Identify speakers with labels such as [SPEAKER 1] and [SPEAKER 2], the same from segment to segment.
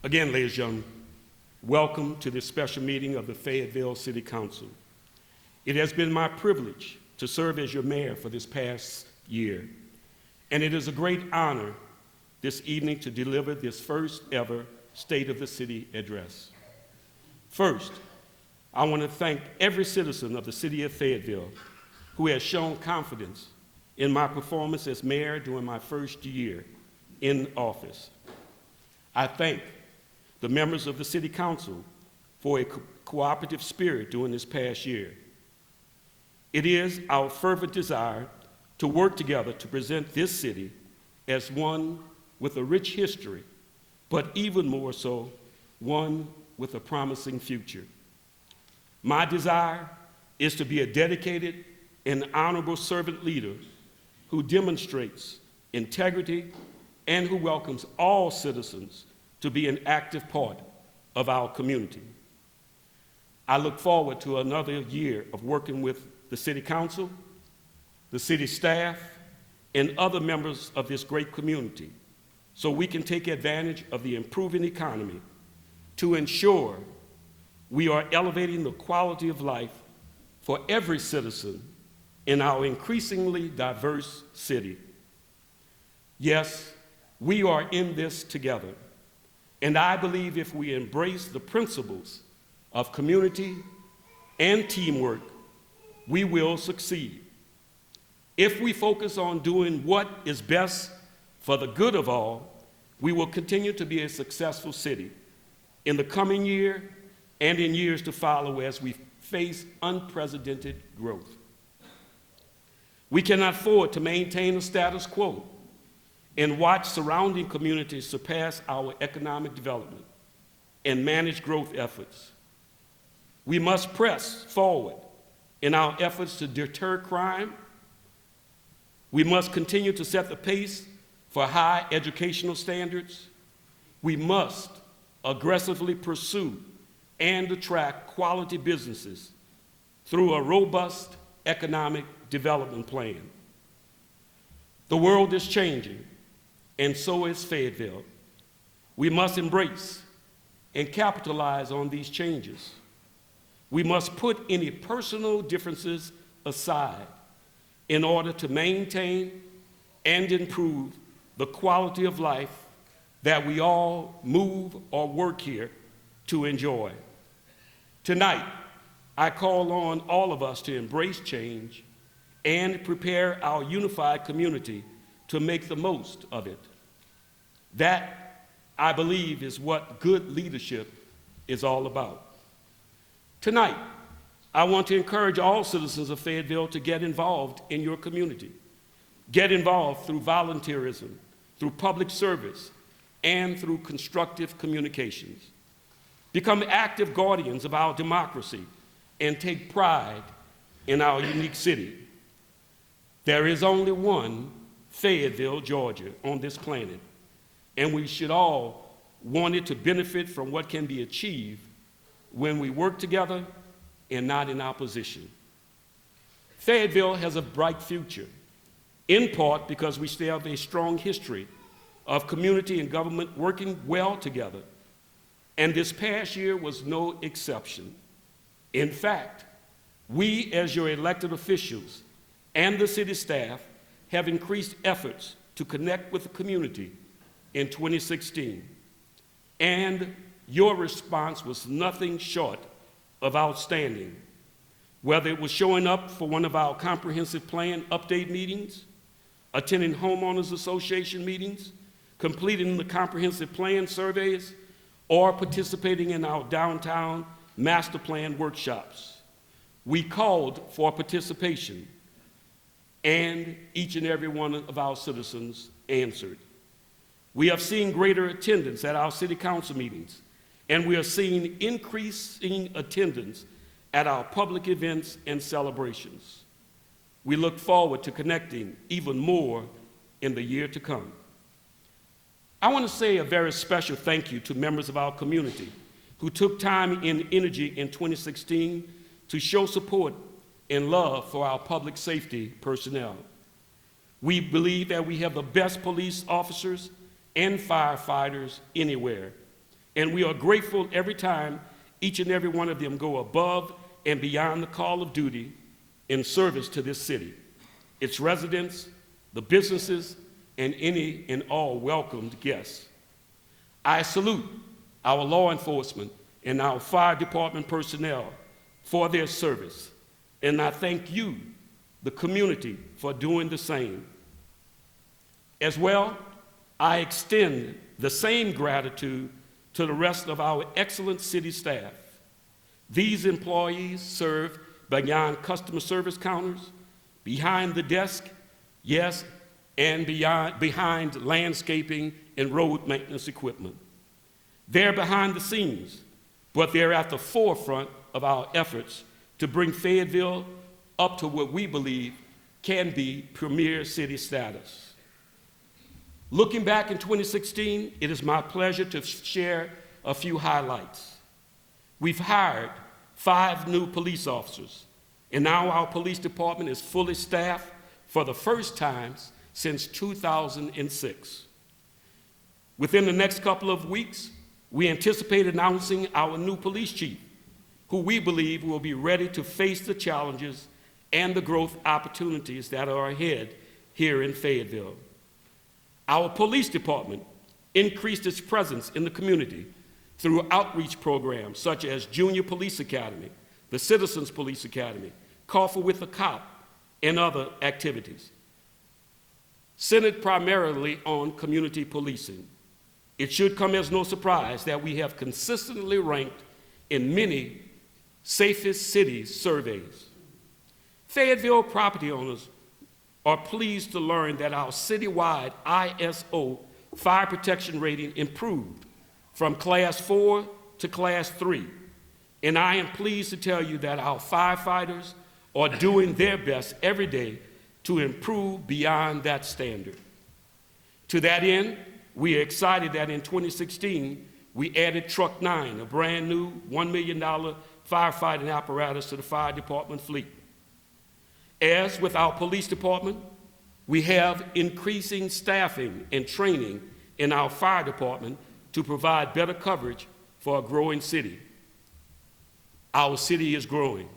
[SPEAKER 1] Again, ladies and gentlemen, welcome to this special meeting of the Fayetteville City Council. It has been my privilege to serve as your mayor for this past year, and it is a great honor this evening to deliver this first ever State of the City address. First, I want to thank every citizen of the city of Fayetteville who has shown confidence in my performance as mayor during my first year in office. I thank the members of the City Council for a cooperative spirit during this past year. It is our fervent desire to work together to present this city as one with a rich history, but even more so, one with a promising future. My desire is to be a dedicated and honorable servant leader who demonstrates integrity and who welcomes all citizens to be an active part of our community. I look forward to another year of working with the City Council, the city staff, and other members of this great community so we can take advantage of the improving economy to ensure we are elevating the quality of life for every citizen in our increasingly diverse city. Yes, we are in this together. And I believe if we embrace the principles of community and teamwork, we will succeed. If we focus on doing what is best for the good of all, we will continue to be a successful city in the coming year and in years to follow as we face unprecedented growth. We cannot afford to maintain the status quo and watch surrounding communities surpass our economic development and manage growth efforts. We must press forward in our efforts to deter crime. We must continue to set the pace for high educational standards. We must aggressively pursue and attract quality businesses through a robust economic development plan. The world is changing, and so is Fayetteville. We must embrace and capitalize on these changes. We must put any personal differences aside in order to maintain and improve the quality of life that we all move or work here to enjoy. Tonight, I call on all of us to embrace change and prepare our unified community to make the most of it. That, I believe, is what good leadership is all about. Tonight, I want to encourage all citizens of Fayetteville to get involved in your community. Get involved through volunteerism, through public service, and through constructive communications. Become active guardians of our democracy and take pride in our unique city. There is only one Fayetteville, Georgia, on this planet, and we should all want it to benefit from what can be achieved when we work together and not in opposition. Fayetteville has a bright future, in part because we still have a strong history of community and government working well together, and this past year was no exception. In fact, we as your elected officials and the city staff have increased efforts to connect with the community in 2016, and your response was nothing short of outstanding, whether it was showing up for one of our comprehensive plan update meetings, attending homeowners association meetings, completing the comprehensive plan surveys, or participating in our downtown master plan workshops. We called for participation, and each and every one of our citizens answered. We have seen greater attendance at our city council meetings, and we are seeing increasing attendance at our public events and celebrations. We look forward to connecting even more in the year to come. I want to say a very special thank you to members of our community who took time and energy in 2016 to show support and love for our public safety personnel. We believe that we have the best police officers and firefighters anywhere, And we are grateful every time each and every one of them go above and beyond the call of duty in service to this city, its residents, the businesses, and any and all welcomed guests. I salute our law enforcement and our fire department personnel for their service, and I thank you, the community, for doing the same. As well, I extend the same gratitude to the rest of our excellent city staff. These employees serve beyond customer service counters, behind the desk, yes, and behind landscaping and road maintenance equipment. They're behind the scenes, but they're at the forefront of our efforts to bring Fayetteville up to what we believe can be premier city status. Looking back in 2016, it is my pleasure to share a few highlights. We've hired 5 new police officers, and now our police department is fully staffed for the first time since 2006. Within the next couple of weeks, we anticipate announcing our new police chief, who we believe will be ready to face the challenges and the growth opportunities that are ahead here in Fayetteville. Our police department increased its presence in the community through outreach programs such as Junior Police Academy, the Citizens Police Academy, Coffee with a Cop, and other activities. Centered primarily on community policing, it should come as no surprise that we have consistently ranked in many safest cities surveys. Fayetteville property owners are pleased to learn that our citywide ISO fire protection rating improved from Class 4 to Class 3. And I am pleased to tell you that our firefighters are doing their best every day to improve beyond that standard. To that end, we are excited that in 2016, we added Truck 9, a brand new $1 million firefighting apparatus to the fire department fleet. As with our police department, we have increasing staffing and training in our fire department to provide better coverage for a growing city. Our city is growing.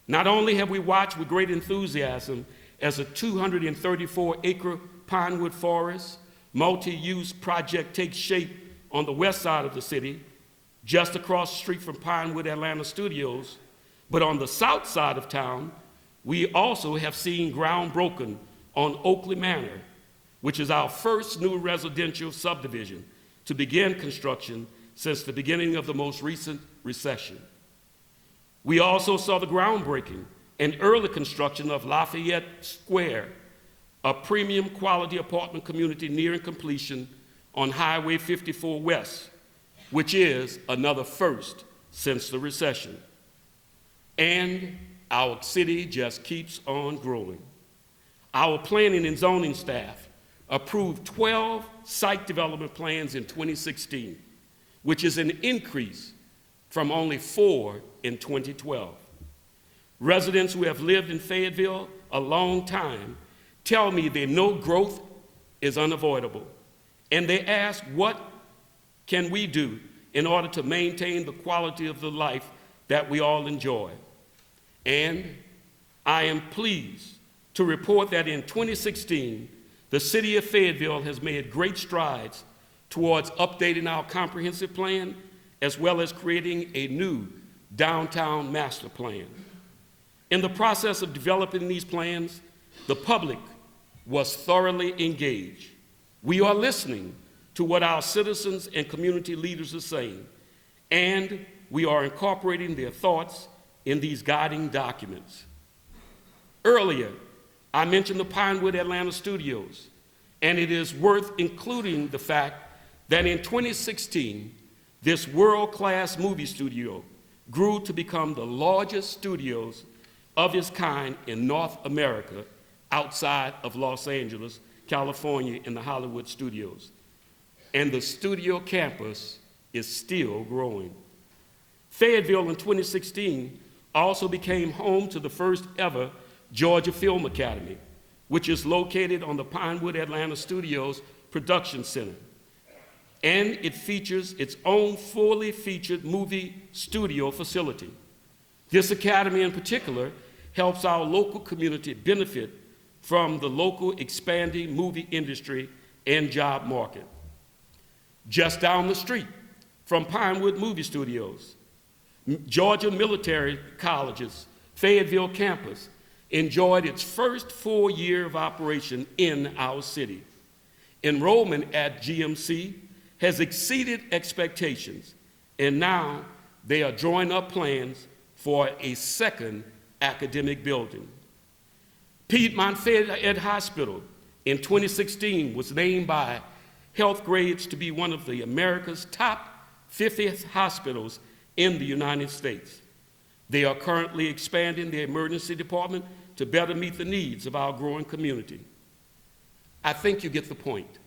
[SPEAKER 1] Not only have we watched with great enthusiasm as a 234-acre pinewood forest multi-use project takes shape on the west side of the city, just across the street from Pinewood Atlanta Studios, but on the south side of town, we also have seen ground broken on Oakley Manor, which is our first new residential subdivision to begin construction since the beginning of the most recent recession. We also saw the groundbreaking and early construction of Lafayette Square, a premium quality apartment community nearing completion on Highway 54 West, which is another first since the recession. And our city just keeps on growing. Our planning and zoning staff approved 12 site development plans in 2016, which is an increase from only 4 in 2012. Residents who have lived in Fayetteville a long time tell me they know growth is unavoidable, and they ask, what can we do in order to maintain the quality of the life that we all enjoy? And I am pleased to report that in 2016, the city of Fayetteville has made great strides towards updating our comprehensive plan, as well as creating a new downtown master plan. In the process of developing these plans, the public was thoroughly engaged. We are listening to what our citizens and community leaders are saying, and we are incorporating their thoughts in these guiding documents. Earlier, I mentioned the Pinewood Atlanta Studios, and it is worth including the fact that in 2016, this world-class movie studio grew to become the largest studios of its kind in North America outside of Los Angeles, California, in the Hollywood studios. And the studio campus is still growing. Fayetteville in 2016 also became home to the first ever Georgia Film Academy, which is located on the Pinewood Atlanta Studios Production Center. and it features its own fully featured movie studio facility. This academy in particular helps our local community benefit from the local expanding movie industry and job market. Just down the street from Pinewood Movie Studios, Georgia Military College's Fayetteville campus enjoyed its first full year of operation in our city. Enrollment at GMC has exceeded expectations, and now they are drawing up plans for a second academic building. Piedmont Fayette Hospital in 2016 was named by Health Grades to be one of the America's top 50th hospitals in the United States. They are currently expanding their emergency department to better meet the needs of our growing community. I think you get the point,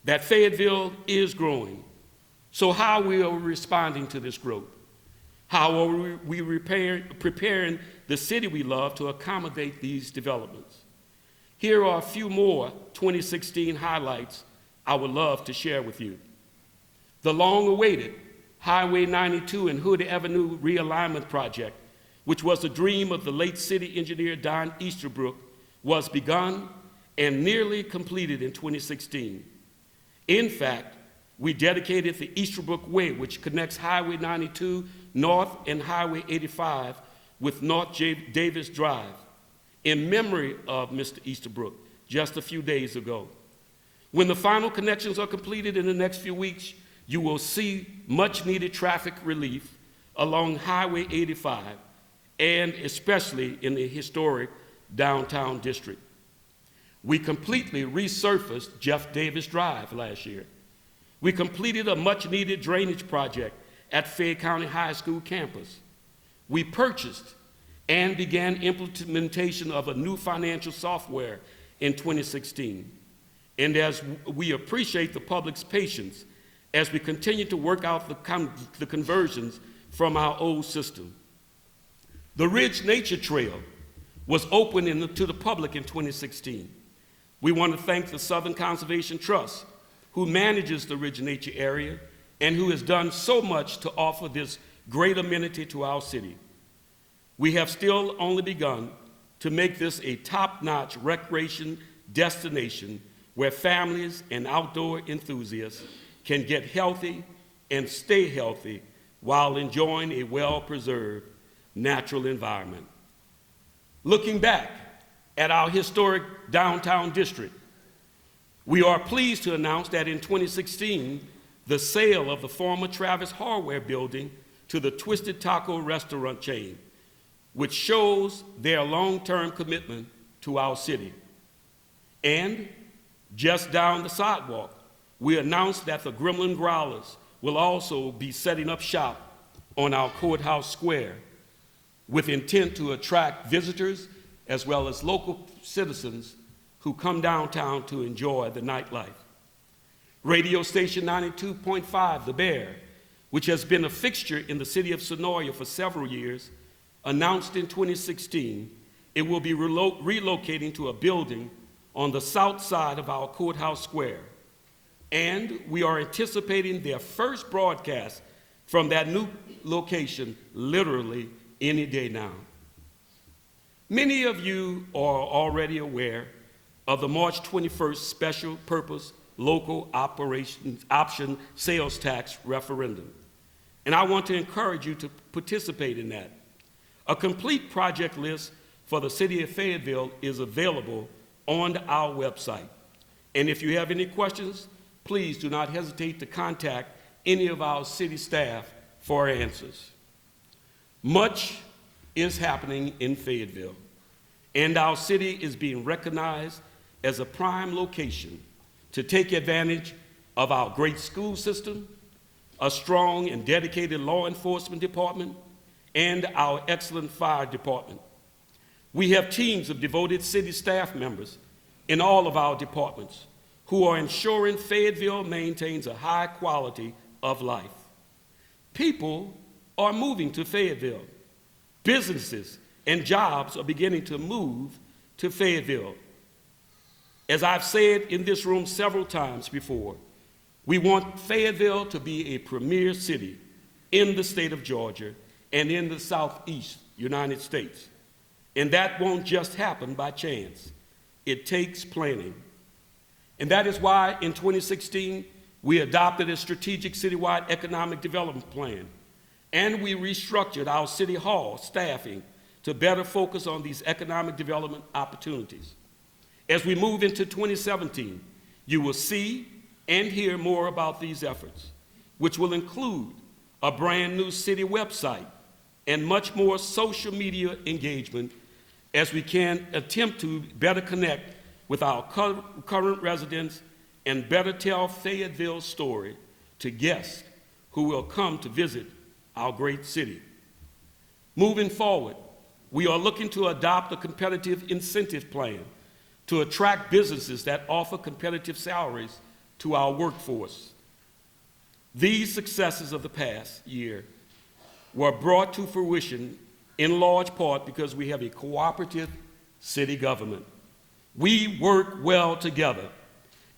[SPEAKER 1] that Fayetteville is growing. So how are we responding to this growth? How are we preparing the city we love to accommodate these developments? Here are a few more 2016 highlights I would love to share with you. The long-awaited Highway 92 and Hood Avenue realignment project, which was a dream of the late city engineer Don Easterbrook, was begun and nearly completed in 2016. In fact, we dedicated the Easterbrook Way, which connects Highway 92 North and Highway 85 with North Davis Drive, in memory of Mr. Easterbrook just a few days ago. When the final connections are completed in the next few weeks, you will see much needed traffic relief along Highway 85, and especially in the historic downtown district. We completely resurfaced Jeff Davis Drive last year. We completed a much needed drainage project at Fayette County High School campus. We purchased and began implementation of a new financial software in 2016. And as we appreciate the public's patience as we continue to work out the conversions from our old system. The Ridge Nature Trail was opened to the public in 2016. We want to thank the Southern Conservation Trust, who manages the Ridge Nature area and who has done so much to offer this great amenity to our city. We have still only begun to make this a top-notch recreation destination where families and outdoor enthusiasts can get healthy and stay healthy while enjoying a well-preserved natural environment. Looking back at our historic downtown district, we are pleased to announce that in 2016, the sale of the former Travis Hardware building to the Twisted Taco restaurant chain, which shows their long-term commitment to our city. And just down the sidewalk, we announced that the Gremlin Growlers will also be setting up shop on our courthouse square with intent to attract visitors as well as local citizens who come downtown to enjoy the nightlife. Radio station 92.5, The Bear, which has been a fixture in the city of Sonoria for several years, announced in 2016 it will be relocating to a building on the south side of our courthouse square. And we are anticipating their first broadcast from that new location literally any day now. Many of you are already aware of the March 21st Special Purpose Local Option Sales Tax referendum. And I want to encourage you to participate in that. A complete project list for the city of Fayetteville is available on our website. And if you have any questions, please do not hesitate to contact any of our city staff for answers. Much is happening in Fayetteville, and our city is being recognized as a prime location to take advantage of our great school system, a strong and dedicated law enforcement department, and our excellent fire department. We have teams of devoted city staff members in all of our departments who are ensuring Fayetteville maintains a high quality of life. People are moving to Fayetteville. Businesses and jobs are beginning to move to Fayetteville. As I've said in this room several times before, We want Fayetteville to be a premier city in the state of Georgia and in the Southeast United States. And that won't just happen by chance. It takes planning. And that is why in 2016, we adopted a strategic citywide economic development plan, and we restructured our city hall staffing to better focus on these economic development opportunities. As we move into 2017, you will see and hear more about these efforts, which will include a brand new city website and much more social media engagement as we can attempt to better connect with our current residents and better tell Fayetteville's story to guests who will come to visit our great city. Moving forward, we are looking to adopt a competitive incentive plan to attract businesses that offer competitive salaries to our workforce. These successes of the past year were brought to fruition in large part because we have a cooperative city government. We work well together,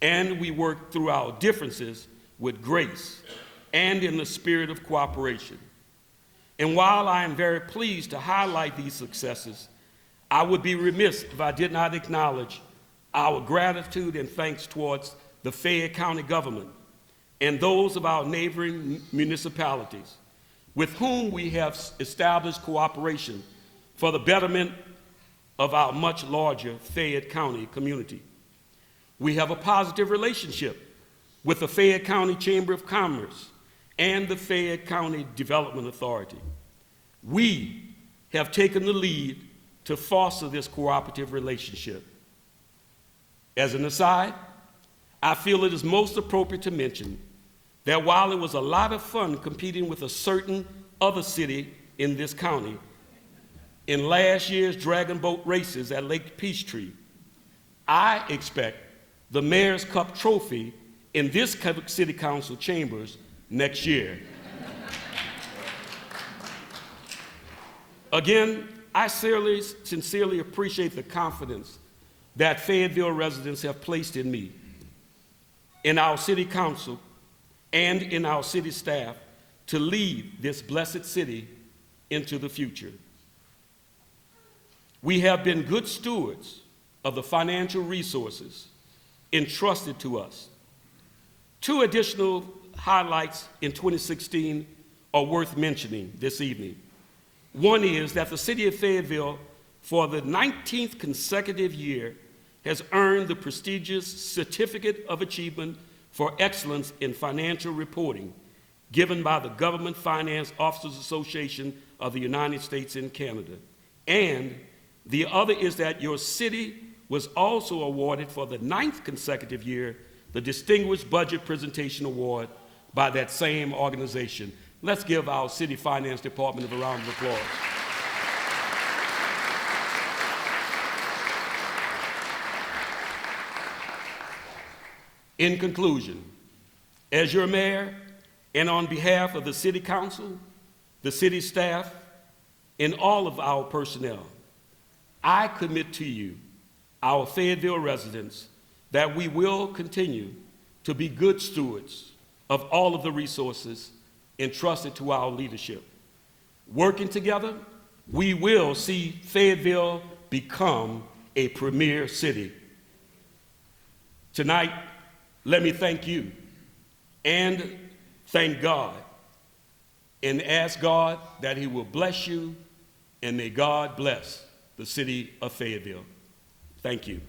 [SPEAKER 1] and we work through our differences with grace and in the spirit of cooperation. And while I am very pleased to highlight these successes, I would be remiss if I did not acknowledge our gratitude and thanks towards the Fayette County government and those of our neighboring municipalities with whom we have established cooperation for the betterment of our much larger Fayette County community. We have a positive relationship with the Fayette County Chamber of Commerce and the Fayette County Development Authority. We have taken the lead to foster this cooperative relationship. As an aside, I feel it is most appropriate to mention that while it was a lot of fun competing with a certain other city in this county in last year's dragon boat races at Lake Peachtree, I expect the Mayor's Cup trophy in this city council chambers next year. Again, I sincerely appreciate the confidence that Fayetteville residents have placed in me, in our city council, and in our city staff to lead this blessed city into the future. We have been good stewards of the financial resources entrusted to us. Two additional highlights in 2016 are worth mentioning this evening. One is that the city of Fayetteville, for the 19th consecutive year, has earned the prestigious Certificate of Achievement for Excellence in Financial Reporting, given by the Government Finance Officers Association of the United States and Canada. And the other is that your city was also awarded for the 9th consecutive year the Distinguished Budget Presentation Award by that same organization. Let's give our City Finance Department a round of applause. In conclusion, as your mayor and on behalf of the City Council, the city staff, and all of our personnel, I commit to you, our Fayetteville residents, that we will continue to be good stewards of all of the resources entrusted to our leadership. Working together, we will see Fayetteville become a premier city. Tonight, let me thank you and thank God and ask God that He will bless you, and may God bless the city of Fayetteville. Thank you.